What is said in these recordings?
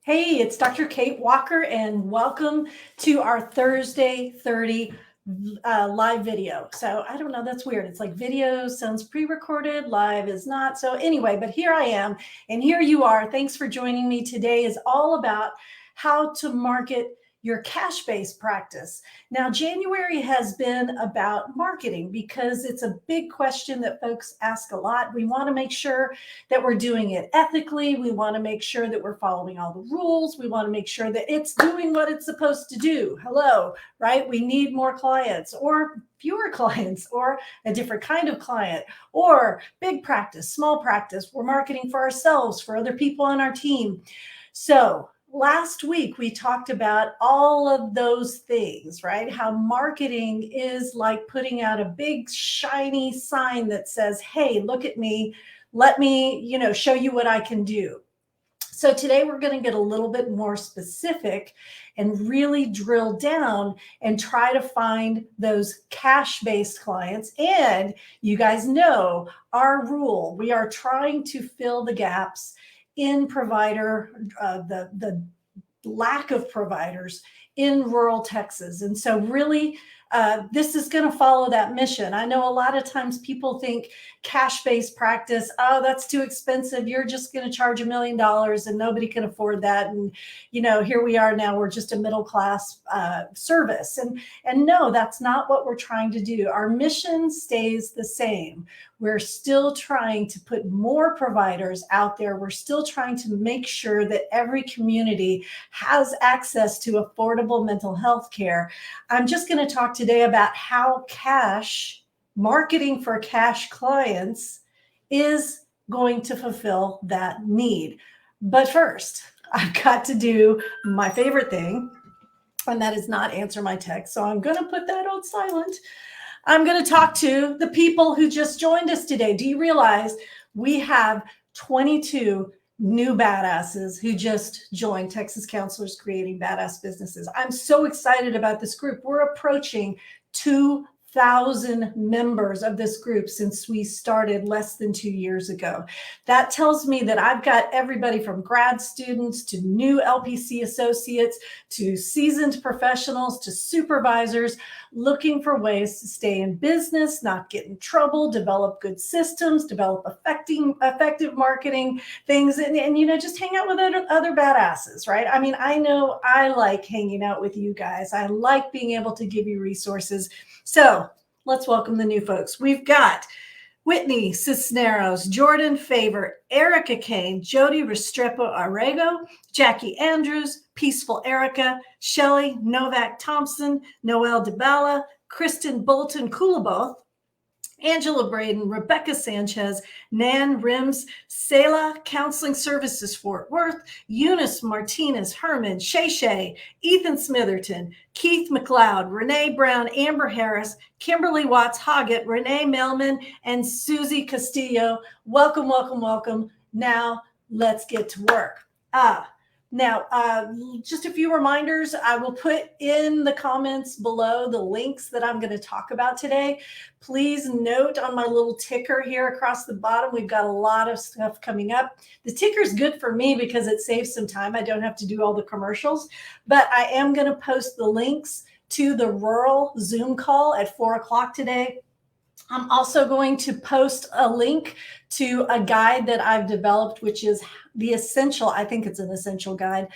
Hey, it's Dr. Kate Walker, and welcome to our Thursday 30 live video. So I don't know, that's weird. It's like video sounds pre-recorded, live is not. So anyway, but here I am, and here you are. Thanks for joining me. Today is all about how to market your cash-based practice. Now, January has been about marketing because it's a big question that folks ask a lot. We want to make sure that we're doing it ethically. We want to make sure that we're following all the rules. We want to make sure that it's doing what it's supposed to do. Hello, right? We need more clients or fewer clients or a different kind of client or big practice, small practice. We're marketing for ourselves, for other people on our team. So last week, we talked about all of those things, right? How marketing is like putting out a big shiny sign that says, hey, look at me. Let me, show you what I can do. So today we're going to get a little bit more specific and really drill down and try to find those cash-based clients. And you guys know our rule. We are trying to fill the gaps in provider, the lack of providers in rural Texas. And so really, this is going to follow that mission. I know a lot of times people think cash-based practice, oh, that's too expensive. You're just going to charge $1 million and nobody can afford that. And, here we are now, we're just a middle-class service. And no, that's not what we're trying to do. Our mission stays the same. We're still trying to put more providers out there. We're still trying to make sure that every community has access to affordable mental health care. I'm just going to talk today about how marketing for cash clients is going to fulfill that need. But first, I've got to do my favorite thing, and that is not answer my text. So I'm going to put that on silent. I'm going to talk to the people who just joined us today. Do you realize we have 22 new badasses who just joined Texas Counselors Creating Badass Businesses? I'm so excited about this group. We're approaching 2,000 members of this group since we started less than 2 years ago. That tells me that I've got everybody from grad students to new LPC associates to seasoned professionals to supervisors looking for ways to stay in business, not get in trouble, develop good systems, develop effective marketing things, and just hang out with other badasses, right? I mean, I know I like hanging out with you guys. I like being able to give you resources. So let's welcome the new folks. We've got Whitney Cisneros, Jordan Favor, Erica Kane, Jody Restrepo Arrego, Jackie Andrews, Peaceful Erica, Shelly Novak Thompson, Noelle DeBella, Kristen Bolton Kuliboth, Angela Braden, Rebecca Sanchez, Nan Rims, Selah Counseling Services Fort Worth, Eunice Martinez Herman, Shay, Ethan Smitherton, Keith McLeod, Renee Brown, Amber Harris, Kimberly Watts Hoggett, Renee Melman, and Susie Castillo. Welcome, welcome, welcome. Now let's get to work. Now, just a few reminders. I will put in the comments below the links that I'm going to talk about today. Please note on my little ticker here across the bottom, we've got a lot of stuff coming up. The ticker is good for me because it saves some time. I don't have to do all the commercials, but I am going to post the links to the rural Zoom call at 4 o'clock today. I'm also going to post a link to a guide that I've developed, which is I think it's an essential guide.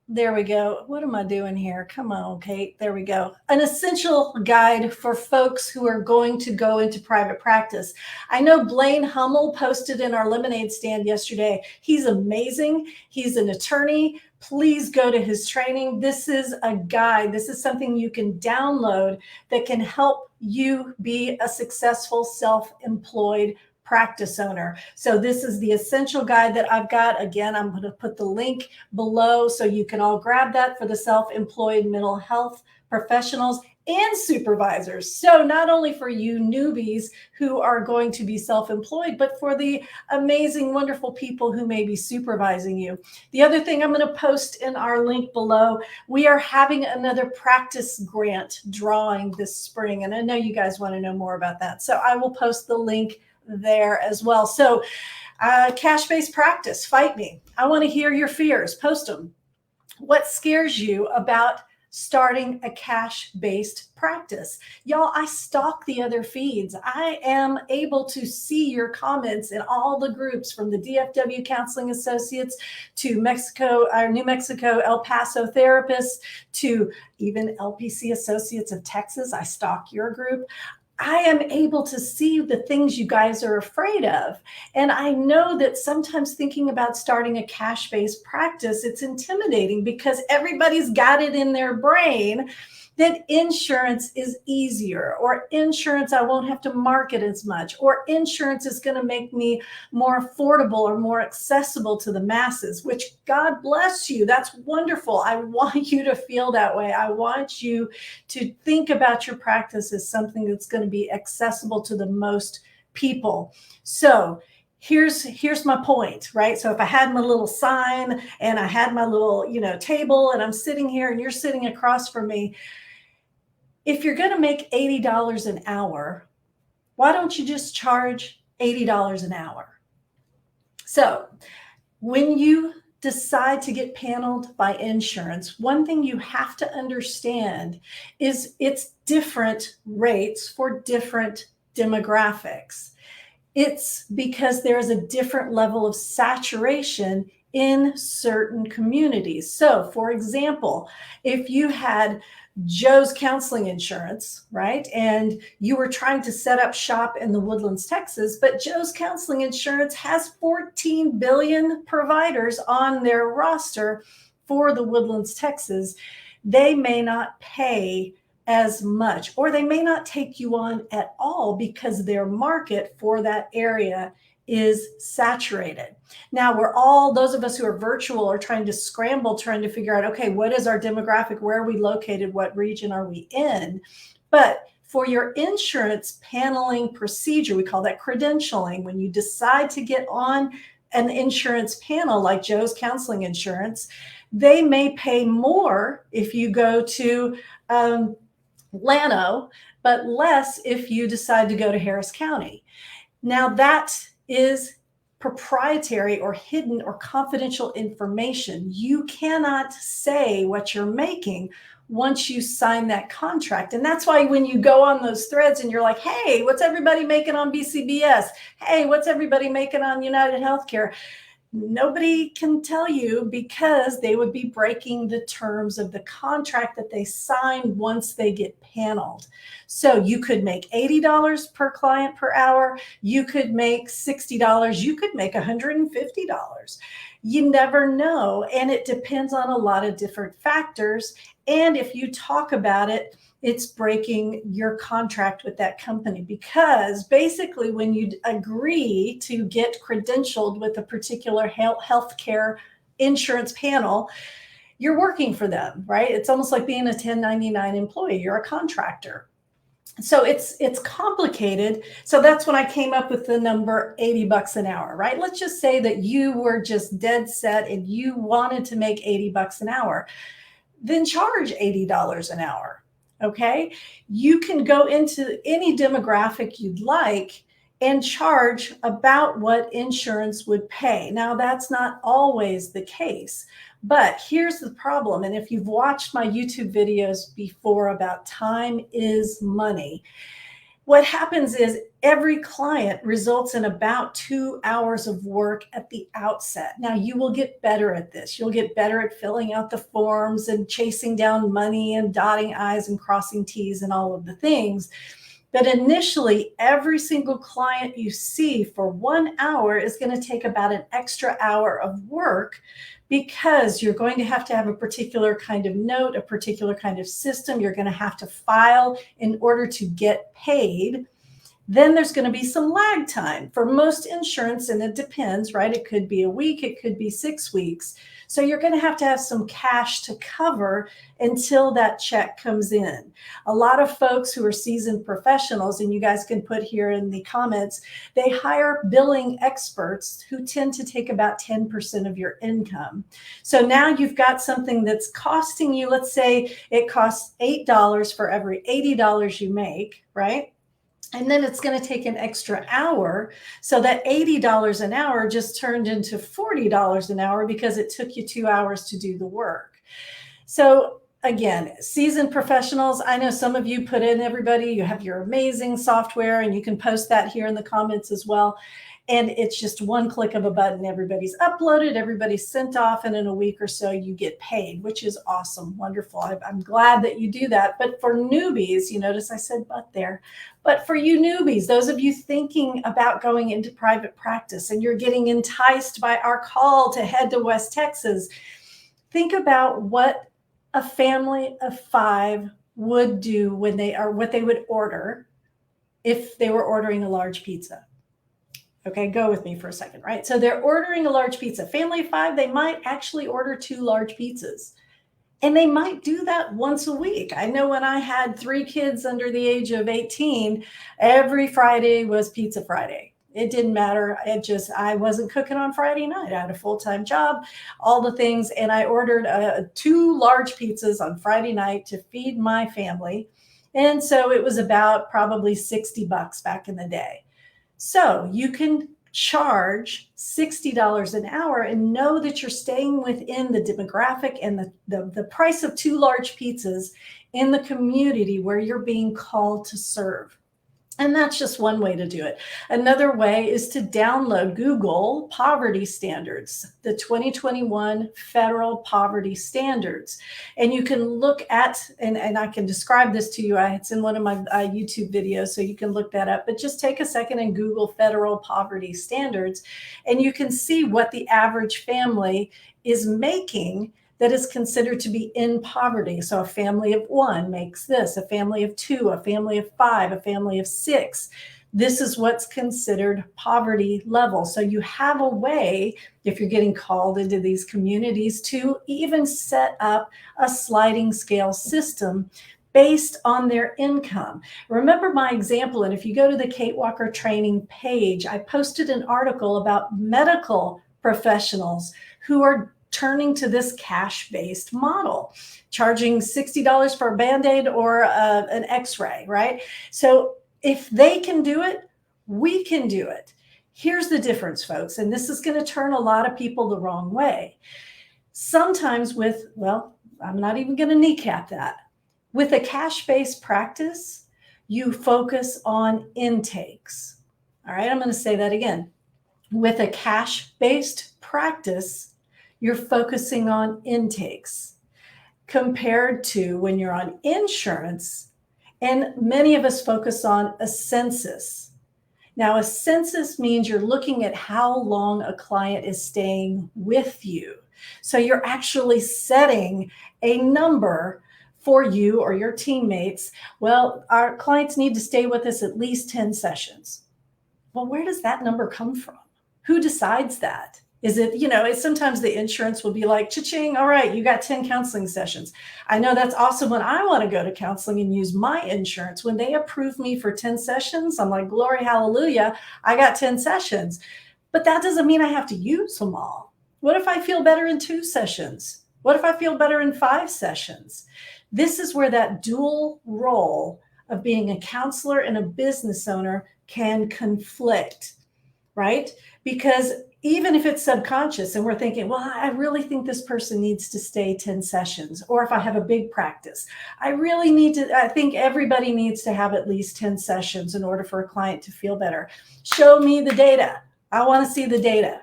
There we go. What am I doing here? Come on, Kate. There we go. An essential guide for folks who are going to go into private practice. I know Blaine Hummel posted in our lemonade stand yesterday. He's amazing. He's an attorney. Please go to his training. This is a guide. This is something you can download that can help you be a successful self-employed practice owner. So this is the essential guide that I've got. Again, I'm going to put the link below so you can all grab that for the self-employed mental health professionals and supervisors. So not only for you newbies who are going to be self-employed, but for the amazing, wonderful people who may be supervising you. The other thing I'm going to post in our link below, we are having another practice grant drawing this spring. And I know you guys want to know more about that. So I will post the link there as well. So Cash-based practice, fight me. I want to hear your fears, post them. What scares you about starting a cash-based practice? Y'all, I stalk the other feeds. I am able to see your comments in all the groups, from the DFW Counseling Associates to Mexico, our New Mexico, El Paso therapists, to even LPC Associates of Texas. I stalk your group. I am able to see the things you guys are afraid of. And I know that sometimes thinking about starting a cash-based practice, it's intimidating because everybody's got it in their brain that insurance is easier, or insurance, I won't have to market as much, or insurance is going to make me more affordable or more accessible to the masses, which, God bless you. That's wonderful. I want you to feel that way. I want you to think about your practice as something that's going to be accessible to the most people. So here's my point, right? So if I had my little sign and I had my little, table, and I'm sitting here and you're sitting across from me, if you're going to make $80 an hour, why don't you just charge $80 an hour? So when you decide to get paneled by insurance, one thing you have to understand is it's different rates for different demographics. It's because there's a different level of saturation in certain communities. So for example, if you had Joe's Counseling Insurance, right? And you were trying to set up shop in the Woodlands, Texas, but Joe's Counseling Insurance has 14 billion providers on their roster for the Woodlands, Texas. They may not pay as much, or they may not take you on at all because their market for that area is saturated. Now we're all, those of us who are virtual, are trying to scramble, trying to figure out, okay, what is our demographic? Where are we located? What region are we in? But for your insurance paneling procedure, we call that credentialing. When you decide to get on an insurance panel like Joe's Counseling Insurance, they may pay more if you go to Llano, but less if you decide to go to Harris County. Now that is proprietary or hidden or confidential information. You cannot say what you're making once you sign that contract. And that's why when you go on those threads and you're like, hey, what's everybody making on BCBS? Hey, what's everybody making on United Healthcare? Nobody can tell you, because they would be breaking the terms of the contract that they signed once they get paneled. So you could make $80 per client per hour. You could make $60. You could make $150. You never know. And it depends on a lot of different factors. And if you talk about it, it's breaking your contract with that company, because basically when you agree to get credentialed with a particular healthcare insurance panel, you're working for them, right? It's almost like being a 1099 employee. You're a contractor. So it's complicated. So that's when I came up with the number $80 an hour, right? Let's just say that you were just dead set and you wanted to make $80 an hour, then charge $80 an hour. Okay, you can go into any demographic you'd like and charge about what insurance would pay. Now, that's not always the case, but here's the problem. And if you've watched my YouTube videos before about time is money, what happens is every client results in about 2 hours of work at the outset. Now, you will get better at this. You'll get better at filling out the forms and chasing down money and dotting I's and crossing T's and all of the things. But initially, every single client you see for 1 hour is going to take about an extra hour of work, because you're going to have a particular kind of note, a particular kind of system. You're going to have to file in order to get paid. Then there's going to be some lag time for most insurance, and it depends, right? It could be a week, it could be 6 weeks. So you're going to have some cash to cover until that check comes in. A lot of folks who are seasoned professionals, and you guys can put here in the comments, they hire billing experts who tend to take about 10% of your income. So now you've got something that's costing you, let's say it costs $8 for every $80 you make, right? And then it's going to take an extra hour. So that $80 an hour just turned into $40 an hour because it took you 2 hours to do the work. So again, seasoned professionals, I know some of you put in, everybody, you have your amazing software, and you can post that here in the comments as well. And it's just one click of a button. Everybody's uploaded, everybody's sent off, and in a week or so you get paid, which is awesome, wonderful. I'm glad that you do that. But for newbies, you notice I said but there. But for you newbies, those of you thinking about going into private practice and you're getting enticed by our call to head to West Texas, think about what a family of 5 would do when they are, what they would order if they were ordering a large pizza. Okay, go with me for a second, right? So they're ordering a large pizza. Family of 5, they might actually order 2 large pizzas. And they might do that once a week. I know when I had 3 kids under the age of 18, every Friday was Pizza Friday. It didn't matter. I wasn't cooking on Friday night. I had a full-time job, all the things. And I ordered 2 large pizzas on Friday night to feed my family. And so it was about probably $60 back in the day. So you can charge $60 an hour and know that you're staying within the demographic and the price of 2 large pizzas in the community where you're being called to serve. And that's just one way to do it. Another way is to download Google Poverty Standards, the 2021 Federal Poverty Standards. And you can look at, and I can describe this to you. It's in one of my YouTube videos, so you can look that up. But just take a second and Google Federal Poverty Standards, and you can see what the average family is making that is considered to be in poverty. So a family of 1 makes this, a family of 2, a family of 5, a family of 6. This is what's considered poverty level. So you have a way, if you're getting called into these communities, to even set up a sliding scale system based on their income. Remember my example, and if you go to the Kate Walker Training page, I posted an article about medical professionals who are turning to this cash-based model, charging $60 for a Band-Aid or an X-ray, right? So if they can do it, we can do it. Here's the difference, folks, and this is going to turn a lot of people the wrong way. Sometimes with, well, I'm not even going to kneecap that. With a cash-based practice, you focus on intakes. All right, I'm going to say that again. With a cash-based practice, you're focusing on intakes compared to when you're on insurance, and many of us focus on a census. Now, a census means you're looking at how long a client is staying with you. So you're actually setting a number for you or your teammates. Well, our clients need to stay with us at least 10 sessions. Well, where does that number come from? Who decides that? Is it, it's sometimes the insurance will be like, cha-ching, all right, you got 10 counseling sessions. I know that's awesome when I want to go to counseling and use my insurance. When they approve me for 10 sessions, I'm like, glory, hallelujah, I got 10 sessions. But that doesn't mean I have to use them all. What if I feel better in 2 sessions? What if I feel better in 5 sessions? This is where that dual role of being a counselor and a business owner can conflict, right? Because even if it's subconscious and we're thinking, well, I really think this person needs to stay 10 sessions. Or if I have a big practice, I think everybody needs to have at least 10 sessions in order for a client to feel better. Show me the data. I want to see the data.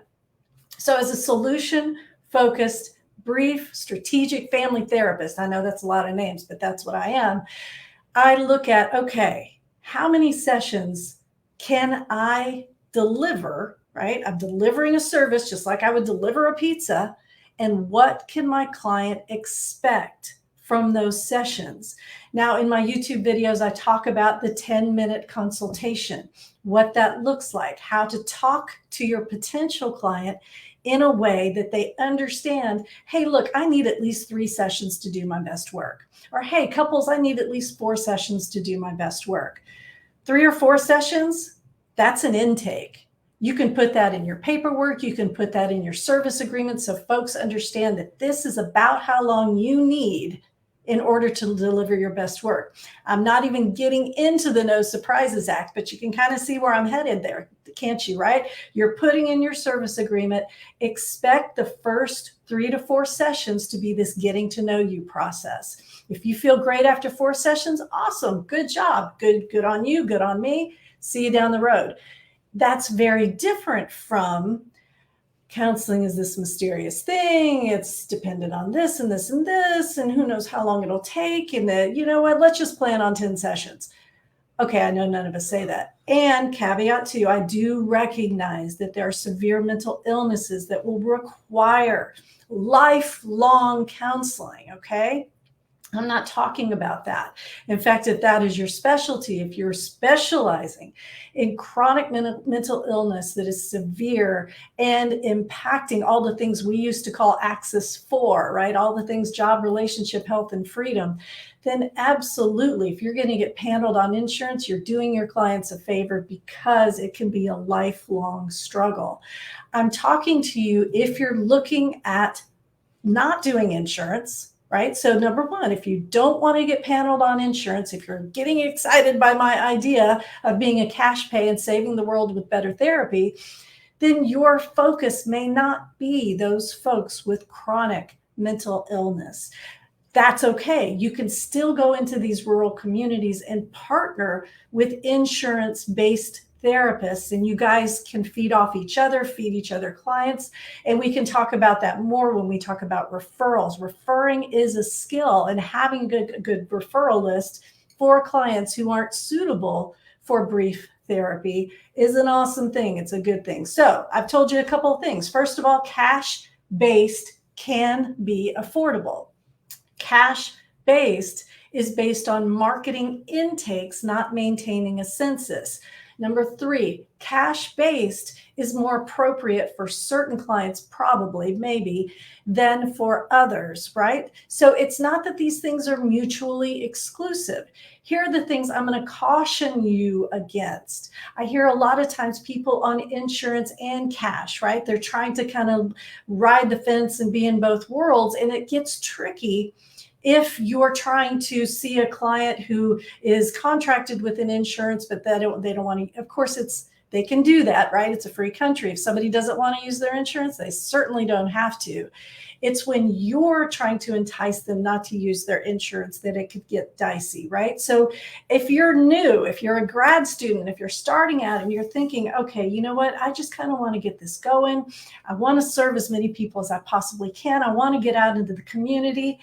So as a solution-focused, brief, strategic family therapist, I know that's a lot of names, but that's what I am. I look at, okay, how many sessions can I deliver? Right? I'm delivering a service just like I would deliver a pizza. And what can my client expect from those sessions? Now, in my YouTube videos, I talk about the 10-minute consultation, what that looks like, how to talk to your potential client in a way that they understand, hey, look, I need at least 3 sessions to do my best work. Or, hey, couples, I need at least 4 sessions to do my best work. 3 or 4 sessions, that's an intake. You can put that in your paperwork. You can put that in your service agreement so folks understand that this is about how long you need in order to deliver your best work. I'm not even getting into the No Surprises Act, but you can kind of see where I'm headed there, can't you, right? You're putting in your service agreement, expect the first 3 to 4 sessions to be this getting to know you process. If you feel great after 4 sessions, awesome, good job, good on you, good on me, see you down the road. That's very different from counseling is this mysterious thing. It's dependent on this and this and this, and who knows how long it'll take. And that, you know what, let's just plan on 10 sessions. Okay, I know none of us say that. And caveat too, I do recognize that there are severe mental illnesses that will require lifelong counseling, okay? I'm not talking about that. In fact, if that is your specialty, if you're specializing in chronic mental illness that is severe and impacting all the things we used to call Axis 4, right? All the things job, relationship, health, and freedom, then absolutely, if you're going to get paneled on insurance, you're doing your clients a favor because it can be a lifelong struggle. I'm talking to you if you're looking at not doing insurance, right? So number one, if you don't want to get paneled on insurance, if you're getting excited by my idea of being a cash pay and saving the world with better therapy, then your focus may not be those folks with chronic mental illness. That's okay. You can still go into these rural communities and partner with insurance-based therapists, and you guys can feed off each other, feed each other clients. And we can talk about that more when we talk about referrals. Referring is a skill, and having a good referral list for clients who aren't suitable for brief therapy is an awesome thing. It's a good thing. So I've told you a couple of things. First of all, cash-based can be affordable. Cash-based is based on marketing intakes, not maintaining a census. Number 3, cash-based is more appropriate for certain clients, probably, maybe, than for others, right? So it's not that these things are mutually exclusive. Here are the things I'm going to caution you against. I hear a lot of times people on insurance and cash, right? They're trying to kind of ride the fence and be in both worlds, and it gets tricky if you're trying to see a client who is contracted with an insurance, but they don't want to, of course, they can do that, right? It's a free country. If somebody doesn't want to use their insurance, they certainly don't have to. It's when you're trying to entice them not to use their insurance that it could get dicey, right? So if you're new, if you're a grad student, if you're starting out and you're thinking, okay, you know what, I just kind of want to get this going. I want to serve as many people as I possibly can. I want to get out into the community.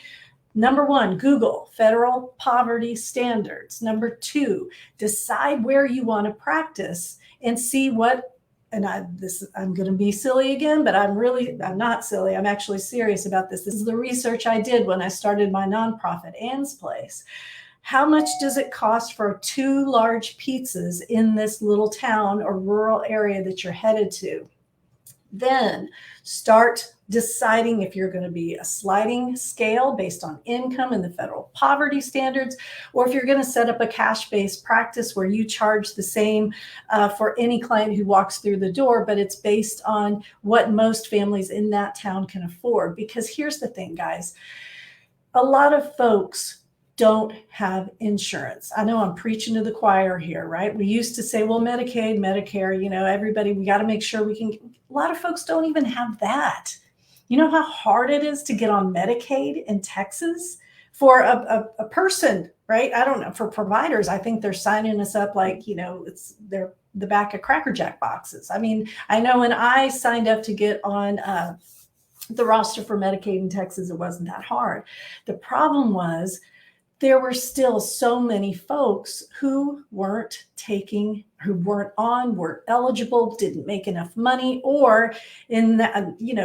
Number 1, Google federal poverty standards. Number 2, decide where you want to practice and see what, and I'm going to be silly again, but I'm not silly. I'm actually serious about this. This is the research I did when I started my nonprofit, Ann's Place. How much does it cost for 2 large pizzas in this little town or rural area that you're headed to? Then start deciding if you're going to be a sliding scale based on income and the federal poverty standards, or if you're going to set up a cash-based practice where you charge the same for any client who walks through the door, but it's based on what most families in that town can afford. Because here's the thing, guys, a lot of folks don't have insurance. I know I'm preaching to the choir here, right? We used to say, well, Medicaid, Medicare, you know, everybody, we got to make sure we can. A lot of folks don't even have that. You know how hard it is to get on Medicaid in Texas for a person, right? I don't know. For providers, I think they're signing us up like, you know, they're the back of Cracker Jack boxes. I mean, I know when I signed up to get on the roster for Medicaid in Texas, it wasn't that hard. The problem was there were still so many folks who weren't eligible, didn't make enough money, or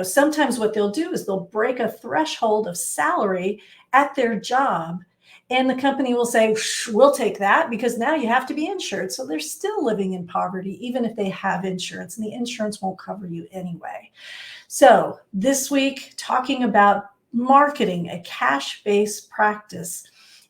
sometimes what they'll do is they'll break a threshold of salary at their job, and the company will say, we'll take that because now you have to be insured. So they're still living in poverty, even if they have insurance, and the insurance won't cover you anyway. So this week, talking about marketing a cash-based practice,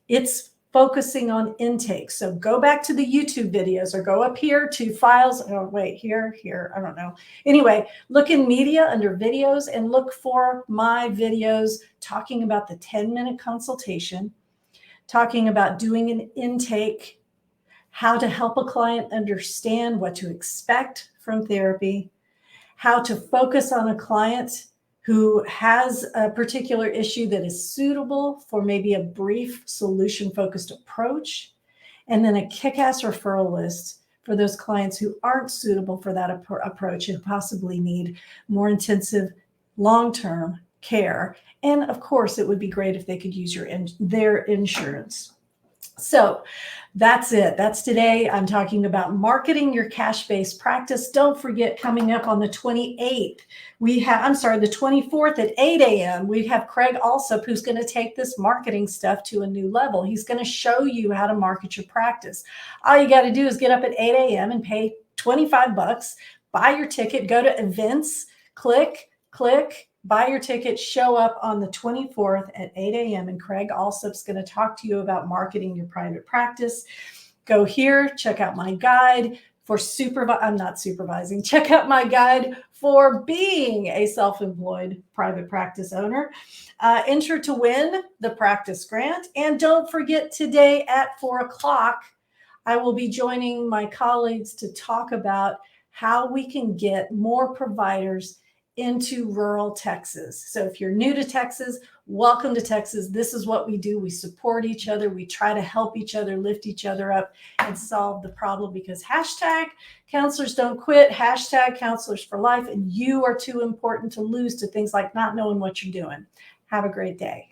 it's focusing on intake. So go back to the YouTube videos or go up here to files. Oh, wait, here, I don't know. Anyway, look in media under videos and look for my videos talking about the 10-minute consultation, talking about doing an intake, how to help a client understand what to expect from therapy, how to focus on a client who has a particular issue that is suitable for maybe a brief solution-focused approach, and then a kick-ass referral list for those clients who aren't suitable for that approach and possibly need more intensive long-term care. And of course, it would be great if they could use their insurance. So that's it. That's today. I'm talking about marketing your cash-based practice. Don't forget, coming up on the 28th, the 24th at 8 a.m., we have Craig Alsop, who's going to take this marketing stuff to a new level. He's going to show you how to market your practice. All you got to do is get up at 8 a.m. and pay $25, buy your ticket, go to events, click, buy your ticket, show up on the 24th at 8 a.m. And Craig Alsop's going to talk to you about marketing your private practice. Go here, check out my guide for I'm not supervising. Check out my guide for being a self-employed private practice owner. Enter to win the practice grant. And don't forget, today at 4 o'clock, I will be joining my colleagues to talk about how we can get more providers into rural Texas. So if you're new to Texas, welcome to Texas. This is what we do. We support each other. We try to help each other, lift each other up, and solve the problem, because hashtag counselors don't quit, hashtag counselors for life, and you are too important to lose to things like not knowing what you're doing. Have a great day.